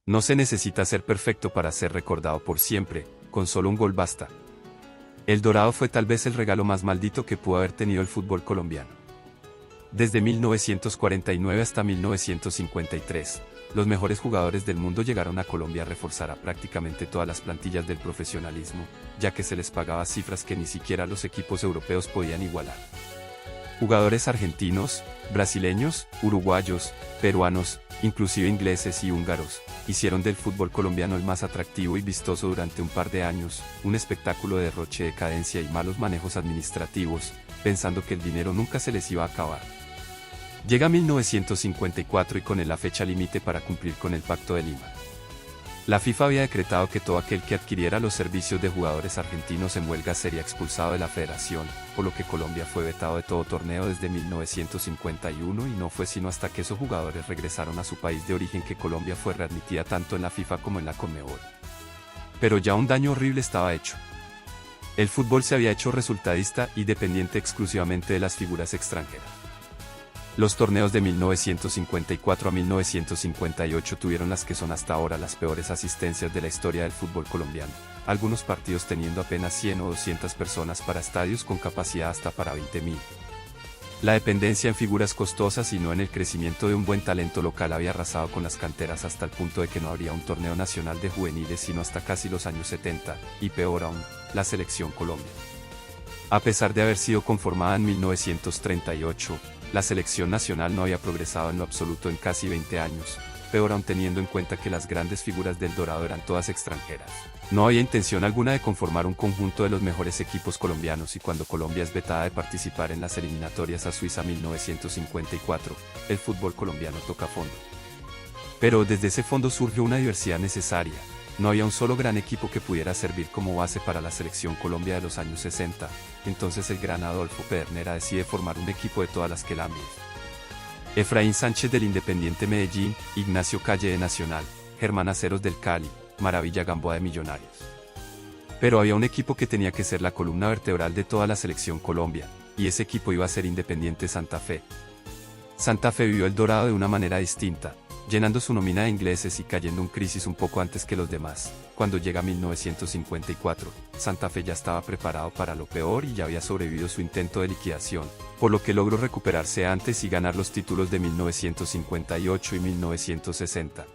No se necesita ser perfecto para ser recordado por siempre, con solo un gol basta. El Dorado fue tal vez el regalo más maldito que pudo haber tenido el fútbol colombiano. Desde 1949 hasta 1953, los mejores jugadores del mundo llegaron a Colombia a reforzar a prácticamente todas las plantillas del profesionalismo, ya que se les pagaba cifras que ni siquiera los equipos europeos podían igualar. Jugadores argentinos, brasileños, uruguayos, peruanos, inclusive ingleses y húngaros, hicieron del fútbol colombiano el más atractivo y vistoso durante un par de años, un espectáculo de derroche, decadencia y malos manejos administrativos, pensando que el dinero nunca se les iba a acabar. Llega 1954 y con él la fecha límite para cumplir con el Pacto de Lima. La FIFA había decretado que todo aquel que adquiriera los servicios de jugadores argentinos en huelga sería expulsado de la federación, por lo que Colombia fue vetado de todo torneo desde 1951 y no fue sino hasta que esos jugadores regresaron a su país de origen que Colombia fue readmitida tanto en la FIFA como en la Conmebol. Pero ya un daño horrible estaba hecho. El fútbol se había hecho resultadista y dependiente exclusivamente de las figuras extranjeras. Los torneos de 1954 a 1958 tuvieron las que son hasta ahora las peores asistencias de la historia del fútbol colombiano, algunos partidos teniendo apenas 100 o 200 personas para estadios con capacidad hasta para 20.000. La dependencia en figuras costosas y no en el crecimiento de un buen talento local había arrasado con las canteras hasta el punto de que no habría un torneo nacional de juveniles sino hasta casi los años 70, y peor aún, la Selección Colombia. A pesar de haber sido conformada en 1938, la selección nacional no había progresado en lo absoluto en casi 20 años, peor aún teniendo en cuenta que las grandes figuras del Dorado eran todas extranjeras. No había intención alguna de conformar un conjunto de los mejores equipos colombianos y cuando Colombia es vetada de participar en las eliminatorias a Suiza 1954, el fútbol colombiano toca fondo. Pero desde ese fondo surgió una diversidad necesaria. No había un solo gran equipo que pudiera servir como base para la selección Colombia de los años 60, entonces el gran Adolfo Pedernera decide formar un equipo de todas las que la ambientan. Efraín Sánchez del Independiente Medellín, Ignacio Calle de Nacional, Germán Aceros del Cali, Maravilla Gamboa de Millonarios. Pero había un equipo que tenía que ser la columna vertebral de toda la selección Colombia, y ese equipo iba a ser Independiente Santa Fe. Santa Fe vivió el Dorado de una manera distinta, llenando su nómina de ingleses y cayendo en crisis un poco antes que los demás. Cuando llega 1954, Santa Fe ya estaba preparado para lo peor y ya había sobrevivido su intento de liquidación, por lo que logró recuperarse antes y ganar los títulos de 1958 y 1960.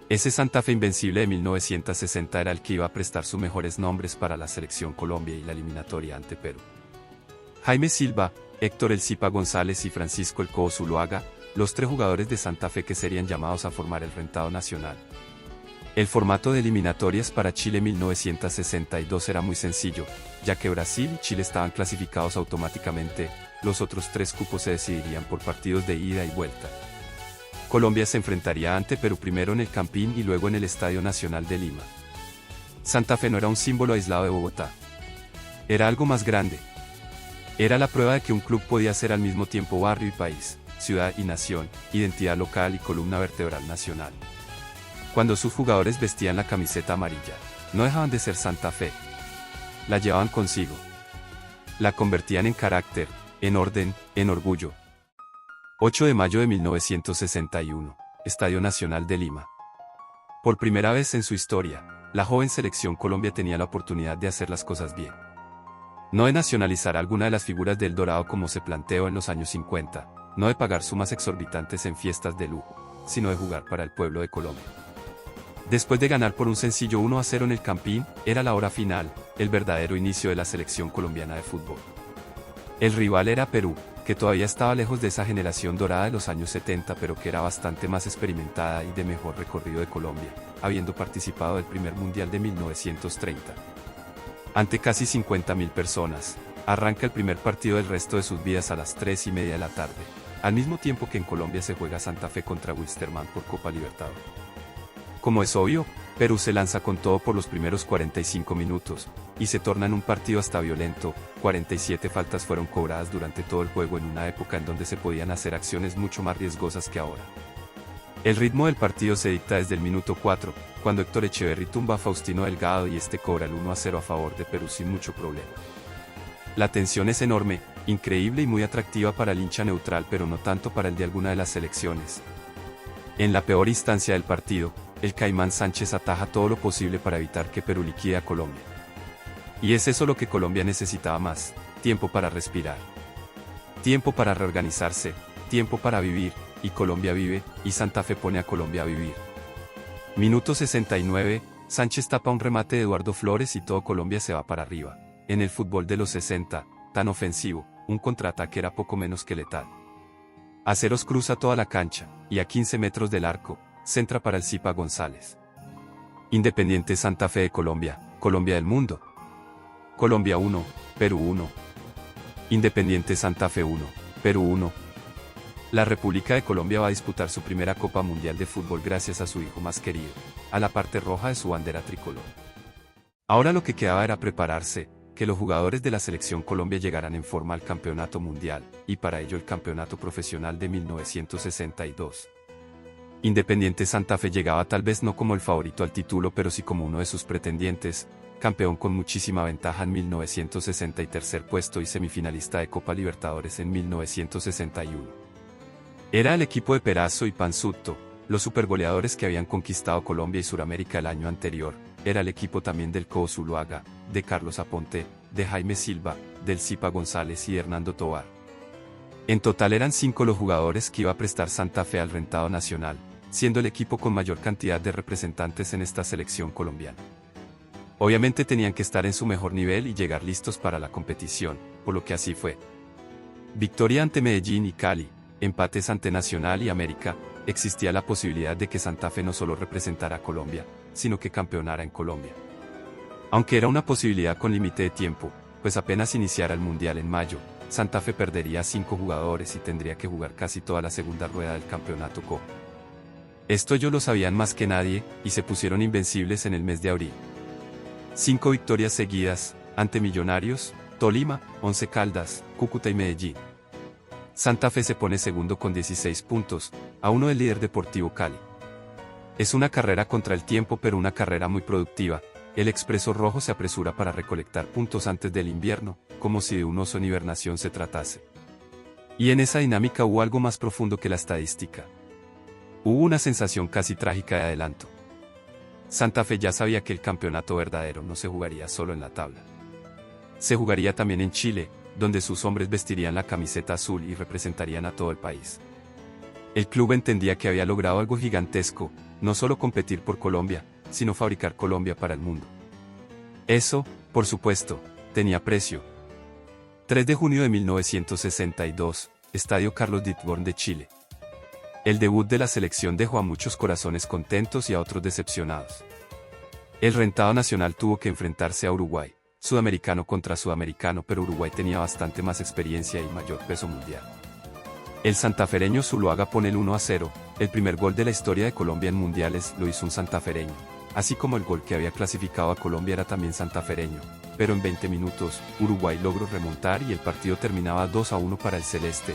Ese Santa Fe invencible de 1960 era el que iba a prestar sus mejores nombres para la selección Colombia y la eliminatoria ante Perú. Jaime Silva, Héctor El Zipa González y Francisco El Cobo Zuluaga, los tres jugadores de Santa Fe que serían llamados a formar el rentado nacional. El formato de eliminatorias para Chile 1962 era muy sencillo, ya que Brasil y Chile estaban clasificados automáticamente, los otros tres cupos se decidirían por partidos de ida y vuelta. Colombia se enfrentaría ante Perú primero en el Campín y luego en el Estadio Nacional de Lima. Santa Fe no era un símbolo aislado de Bogotá. Era algo más grande. Era la prueba de que un club podía ser al mismo tiempo barrio y país, ciudad y nación, identidad local y columna vertebral nacional. Cuando sus jugadores vestían la camiseta amarilla, no dejaban de ser Santa Fe. La llevaban consigo. La convertían en carácter, en orden, en orgullo. 8 de mayo de 1961, Estadio Nacional de Lima. Por primera vez en su historia, la joven selección Colombia tenía la oportunidad de hacer las cosas bien. No de nacionalizar alguna de las figuras del Dorado como se planteó en los años 50, no de pagar sumas exorbitantes en fiestas de lujo, sino de jugar para el pueblo de Colombia. Después de ganar por un sencillo 1-0 en el Campín, era la hora final, el verdadero inicio de la selección colombiana de fútbol. El rival era Perú, que todavía estaba lejos de esa generación dorada de los años 70 pero que era bastante más experimentada y de mejor recorrido de Colombia, habiendo participado del primer mundial de 1930. Ante casi 50.000 personas, arranca el primer partido del resto de sus vidas a las 3:30 de la tarde, al mismo tiempo que en Colombia se juega Santa Fe contra Wilstermann por Copa Libertadores. Como es obvio, Perú se lanza con todo por los primeros 45 minutos, y se torna en un partido hasta violento. 47 faltas fueron cobradas durante todo el juego en una época en donde se podían hacer acciones mucho más riesgosas que ahora. El ritmo del partido se dicta desde el minuto 4, cuando Héctor Echeverri tumba a Faustino Delgado y este cobra el 1-0 a favor de Perú sin mucho problema. La tensión es enorme, increíble y muy atractiva para el hincha neutral pero no tanto para el de alguna de las selecciones. En la peor instancia del partido, el Caimán Sánchez ataja todo lo posible para evitar que Perú liquide a Colombia. Y es eso lo que Colombia necesitaba más: tiempo para respirar, tiempo para reorganizarse, tiempo para vivir, y Colombia vive, y Santa Fe pone a Colombia a vivir. Minuto 69, Sánchez tapa un remate de Eduardo Flores y todo Colombia se va para arriba. En el fútbol de los 60, tan ofensivo, un contraataque era poco menos que letal. Aceros cruza toda la cancha, y a 15 metros del arco, centra para el Zipa González. Independiente Santa Fe de Colombia, Colombia del mundo. Colombia 1, Perú 1. Independiente Santa Fe 1, Perú 1. La República de Colombia va a disputar su primera Copa Mundial de Fútbol gracias a su hijo más querido, a la parte roja de su bandera tricolor. Ahora lo que quedaba era prepararse, que los jugadores de la Selección Colombia llegaran en forma al Campeonato Mundial, y para ello el Campeonato Profesional de 1962. Independiente Santa Fe llegaba tal vez no como el favorito al título pero sí como uno de sus pretendientes, campeón con muchísima ventaja en 1960 y tercer puesto y semifinalista de Copa Libertadores en 1961. Era el equipo de Perazo y Panzutto, los supergoleadores que habían conquistado Colombia y Suramérica el año anterior. Era el equipo también del Cobo Zuluaga, de Carlos Aponte, de Jaime Silva, del Zipa González y de Hernando Tovar. En total eran 5 los jugadores que iba a prestar Santa Fe al rentado nacional, siendo el equipo con mayor cantidad de representantes en esta selección colombiana. Obviamente tenían que estar en su mejor nivel y llegar listos para la competición, por lo que así fue. Victoria ante Medellín y Cali, empates ante Nacional y América. Existía la posibilidad de que Santa Fe no solo representara a Colombia, sino que campeonara en Colombia. Aunque era una posibilidad con límite de tiempo, pues apenas iniciara el Mundial en mayo, Santa Fe perdería a 5 jugadores y tendría que jugar casi toda la segunda rueda del campeonato Copa. Esto ellos lo sabían más que nadie, y se pusieron invencibles en el mes de abril. 5 victorias seguidas, ante Millonarios, Tolima, Once Caldas, Cúcuta y Medellín. Santa Fe se pone segundo con 16 puntos, a 1 del líder Deportivo Cali. Es una carrera contra el tiempo pero una carrera muy productiva. El Expreso Rojo se apresura para recolectar puntos antes del invierno, como si de un oso en hibernación se tratase. Y en esa dinámica hubo algo más profundo que la estadística. Hubo una sensación casi trágica de adelanto. Santa Fe ya sabía que el campeonato verdadero no se jugaría solo en la tabla. Se jugaría también en Chile, donde sus hombres vestirían la camiseta azul y representarían a todo el país. El club entendía que había logrado algo gigantesco, no solo competir por Colombia, sino fabricar Colombia para el mundo. Eso, por supuesto, tenía precio. 3 de junio de 1962, Estadio Carlos Ditborn de Chile. El debut de la selección dejó a muchos corazones contentos y a otros decepcionados. El rentado nacional tuvo que enfrentarse a Uruguay, sudamericano contra sudamericano, pero Uruguay tenía bastante más experiencia y mayor peso mundial. El santafereño Zuluaga pone el 1-0, el primer gol de la historia de Colombia en mundiales lo hizo un santafereño, así como el gol que había clasificado a Colombia era también santafereño, pero en 20 minutos, Uruguay logró remontar y el partido terminaba 2-1 para el celeste.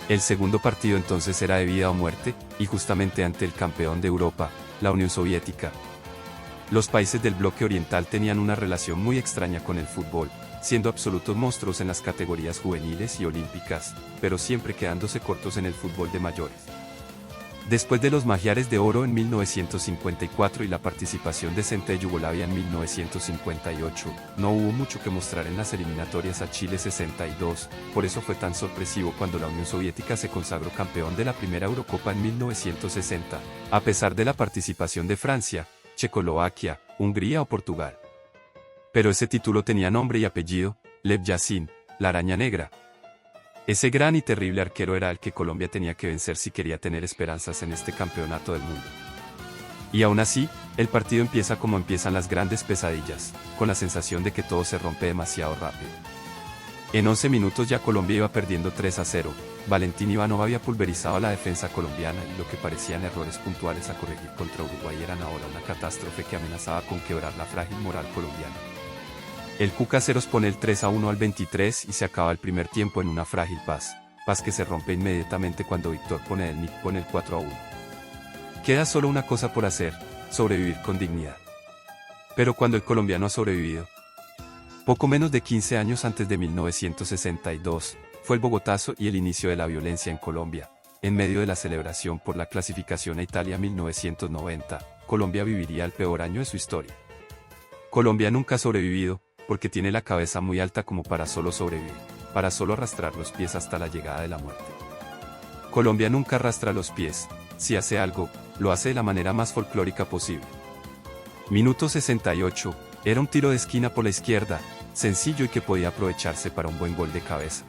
El segundo partido entonces era de vida o muerte, y justamente ante el campeón de Europa, la Unión Soviética. Los países del bloque oriental tenían una relación muy extraña con el fútbol, siendo absolutos monstruos en las categorías juveniles y olímpicas, pero siempre quedándose cortos en el fútbol de mayores. Después de los Magiares de Oro en 1954 y la participación decente de Yugoslavia en 1958, no hubo mucho que mostrar en las eliminatorias a Chile 62, por eso fue tan sorpresivo cuando la Unión Soviética se consagró campeón de la primera Eurocopa en 1960, a pesar de la participación de Francia, Checoslovaquia, Hungría o Portugal. Pero ese título tenía nombre y apellido: Lev Yashin, la araña negra. Ese gran y terrible arquero era el que Colombia tenía que vencer si quería tener esperanzas en este campeonato del mundo. Y aún así, el partido empieza como empiezan las grandes pesadillas, con la sensación de que todo se rompe demasiado rápido. En 11 minutos ya Colombia iba perdiendo 3-0, Valentín Ivanov había pulverizado a la defensa colombiana y lo que parecían errores puntuales a corregir contra Uruguay eran ahora una catástrofe que amenazaba con quebrar la frágil moral colombiana. El Cuca Ceros pone el 3-1 al 23 y se acaba el primer tiempo en una frágil paz que se rompe inmediatamente cuando Víctor Ponelnik pone el 4-1. Queda solo una cosa por hacer: sobrevivir con dignidad. Pero cuando el colombiano ha sobrevivido, poco menos de 15 años antes de 1962, fue el Bogotazo y el inicio de la violencia en Colombia, en medio de la celebración por la clasificación a Italia 1990, Colombia viviría el peor año de su historia. Colombia nunca ha sobrevivido, porque tiene la cabeza muy alta como para solo sobrevivir, para solo arrastrar los pies hasta la llegada de la muerte. Colombia nunca arrastra los pies, si hace algo, lo hace de la manera más folclórica posible. Minuto 68, era un tiro de esquina por la izquierda, sencillo y que podía aprovecharse para un buen gol de cabeza.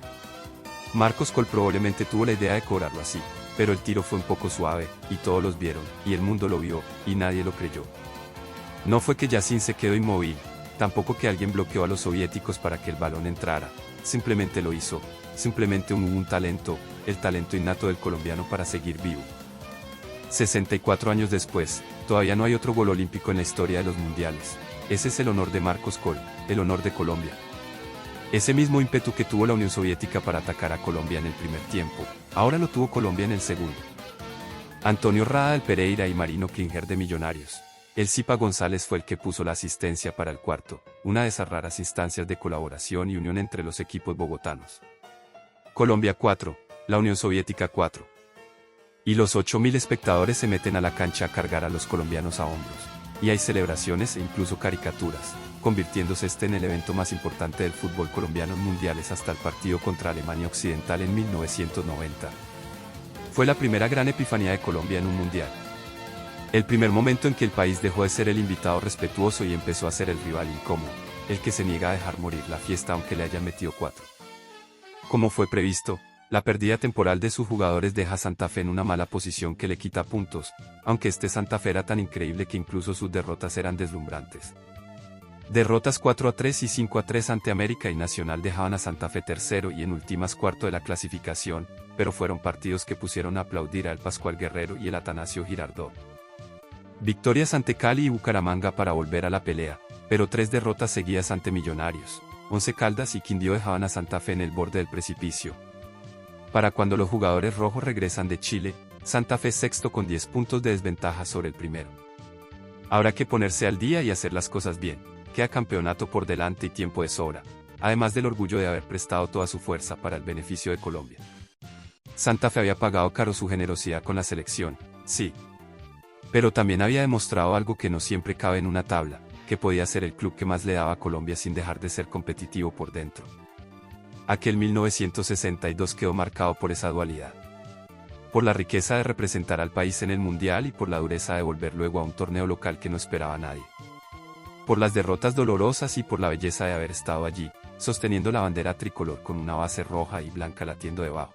Marcos Col probablemente tuvo la idea de cobrarlo así, pero el tiro fue un poco suave, y todos los vieron, y el mundo lo vio, y nadie lo creyó. No fue que Yacine se quedó inmóvil, tampoco que alguien bloqueó a los soviéticos para que el balón entrara, simplemente lo hizo, simplemente hubo un talento, el talento innato del colombiano para seguir vivo. 64 años después, todavía no hay otro gol olímpico en la historia de los mundiales. Ese es el honor de Marcos Col, el honor de Colombia. Ese mismo ímpetu que tuvo la Unión Soviética para atacar a Colombia en el primer tiempo, ahora lo tuvo Colombia en el segundo. Antonio Rada del Pereira y Marino Klinger de Millonarios. El Zipa González fue el que puso la asistencia para el cuarto, una de esas raras instancias de colaboración y unión entre los equipos bogotanos. Colombia 4, la Unión Soviética 4. Y los 8.000 espectadores se meten a la cancha a cargar a los colombianos a hombros. Y hay celebraciones e incluso caricaturas, convirtiéndose en el evento más importante del fútbol colombiano en mundiales hasta el partido contra Alemania Occidental en 1990. Fue la primera gran epifanía de Colombia en un mundial. El primer momento en que el país dejó de ser el invitado respetuoso y empezó a ser el rival incómodo, el que se niega a dejar morir la fiesta aunque le hayan metido 4. Como fue previsto, la pérdida temporal de sus jugadores deja a Santa Fe en una mala posición que le quita puntos, aunque este Santa Fe era tan increíble que incluso sus derrotas eran deslumbrantes. Derrotas 4-3 y 5-3 ante América y Nacional dejaban a Santa Fe tercero y en últimas cuarto de la clasificación, pero fueron partidos que pusieron a aplaudir al Pascual Guerrero y el Atanasio Girardot. Victorias ante Cali y Bucaramanga para volver a la pelea, pero 3 derrotas seguidas ante Millonarios, Once Caldas y Quindío dejaban a Santa Fe en el borde del precipicio. Para cuando los jugadores rojos regresan de Chile, Santa Fe sexto con 10 puntos de desventaja sobre el primero. Habrá que ponerse al día y hacer las cosas bien, queda campeonato por delante y tiempo de sobra, además del orgullo de haber prestado toda su fuerza para el beneficio de Colombia. Santa Fe había pagado caro su generosidad con la selección, sí. Pero también había demostrado algo que no siempre cabe en una tabla, que podía ser el club que más le daba a Colombia sin dejar de ser competitivo por dentro. Aquel 1962 quedó marcado por esa dualidad. Por la riqueza de representar al país en el Mundial y por la dureza de volver luego a un torneo local que no esperaba a nadie. Por las derrotas dolorosas y por la belleza de haber estado allí, sosteniendo la bandera tricolor con una base roja y blanca latiendo debajo.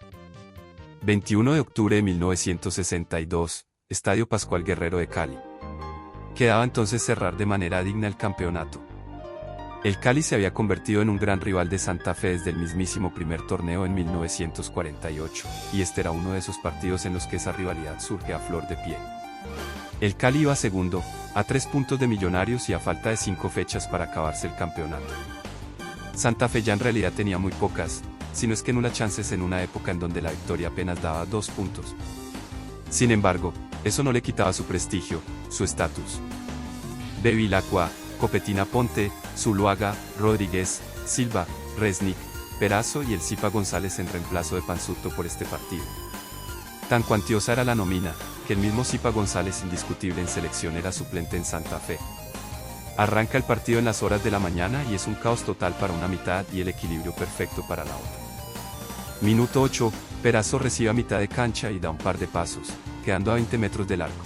21 de octubre de 1962, Estadio Pascual Guerrero de Cali. Quedaba entonces cerrar de manera digna el campeonato. El Cali se había convertido en un gran rival de Santa Fe desde el mismísimo primer torneo en 1948, y este era uno de esos partidos en los que esa rivalidad surge a flor de piel. El Cali iba segundo, a 3 puntos de Millonarios y a falta de 5 fechas para acabarse el campeonato. Santa Fe ya en realidad tenía muy pocas, si no es que nulas chances en una época en donde la victoria apenas daba 2 puntos. Sin embargo, eso no le quitaba su prestigio, su estatus. Bevilacqua, Copetina Ponte, Zuluaga, Rodríguez, Silva, Resnick, Perazo y el Zipa González en reemplazo de Pansuto por este partido. Tan cuantiosa era la nómina, que el mismo Zipa González indiscutible en selección era suplente en Santa Fe. Arranca el partido en las horas de la mañana y es un caos total para una mitad y el equilibrio perfecto para la otra. Minuto 8, Perazo recibe a mitad de cancha y da un par de pasos, quedando a 20 metros del arco.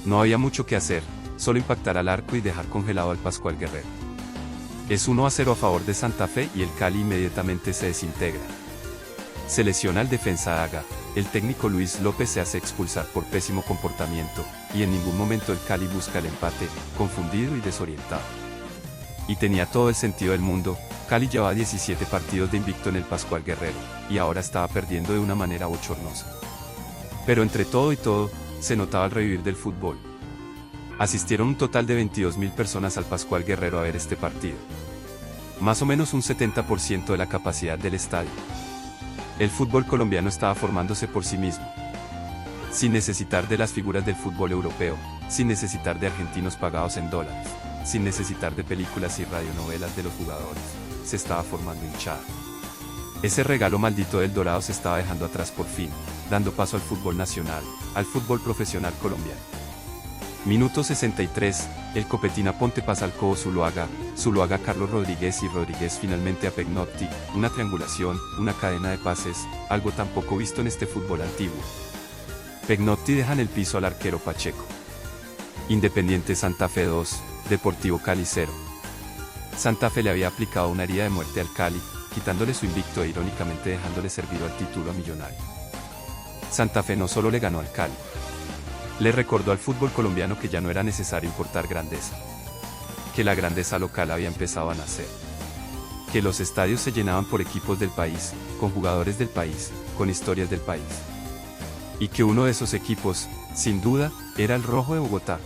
No había mucho que hacer, solo impactar al arco y dejar congelado al Pascual Guerrero. Es 1-0 a favor de Santa Fe y el Cali inmediatamente se desintegra. Se lesiona el defensa Haga, el técnico Luis López se hace expulsar por pésimo comportamiento, y en ningún momento el Cali busca el empate, confundido y desorientado. Y tenía todo el sentido del mundo, Cali llevaba 17 partidos de invicto en el Pascual Guerrero, y ahora estaba perdiendo de una manera bochornosa. Pero entre todo y todo, se notaba el revivir del fútbol. Asistieron un total de 22.000 personas al Pascual Guerrero a ver este partido. Más o menos un 70% de la capacidad del estadio. El fútbol colombiano estaba formándose por sí mismo. Sin necesitar de las figuras del fútbol europeo, sin necesitar de argentinos pagados en dólares, sin necesitar de películas y radionovelas de los jugadores, se estaba formando hinchada. Ese regalo maldito del Dorado se estaba dejando atrás por fin. dando paso al fútbol nacional, al fútbol profesional colombiano. Minuto 63, el Copetina Ponte pasa al Cobo Zuluaga, Zuluaga Carlos Rodríguez y Rodríguez finalmente a Pegnotti, una triangulación, una cadena de pases, algo tan poco visto en este fútbol antiguo. Pegnotti deja en el piso al arquero Pacheco. Independiente Santa Fe 2, Deportivo Cali 0. Santa Fe le había aplicado una herida de muerte al Cali, quitándole su invicto e irónicamente dejándole servido al título a Millonario. Santa Fe no solo le ganó al Cali, le recordó al fútbol colombiano que ya no era necesario importar grandeza, que la grandeza local había empezado a nacer, que los estadios se llenaban por equipos del país, con jugadores del país, con historias del país, y que uno de esos equipos, sin duda, era el Rojo de Bogotá.